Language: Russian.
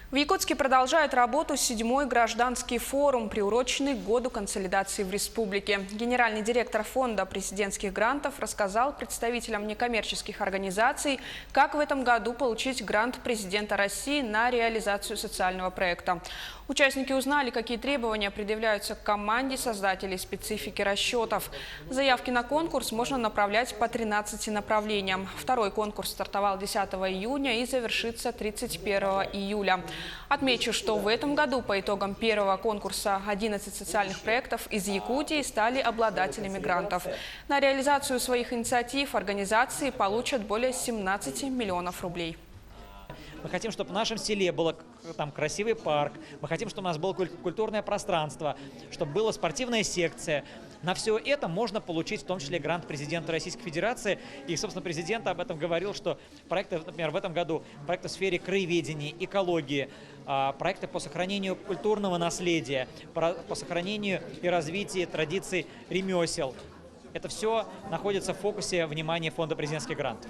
В Якутске продолжает работу 7-й гражданский форум, приуроченный к году консолидации в республике. Генеральный директор фонда президентских грантов рассказал представителям некоммерческих организаций, как в этом году получить грант президента России на реализацию социального проекта. Участники узнали, какие требования предъявляются к команде создателей, специфики расчетов. Заявки на конкурс можно направлять по 13 направлениям. Второй конкурс стартовал 10 июня и завершится 31 июля. Отмечу, что в этом году по итогам первого конкурса 11 социальных проектов из Якутии стали обладателями грантов. На реализацию своих инициатив организации получат более 17 миллионов рублей. Мы хотим, чтобы в нашем селе был там красивый парк, мы хотим, чтобы у нас было культурное пространство, чтобы была спортивная секция. На все это можно получить в том числе грант президента Российской Федерации. И, собственно, президент об этом говорил, что проекты, например, в этом году проекты в сфере краеведения, экологии, проекты по сохранению культурного наследия, по сохранению и развитию традиций ремесел. Это все находится в фокусе внимания фонда президентских грантов.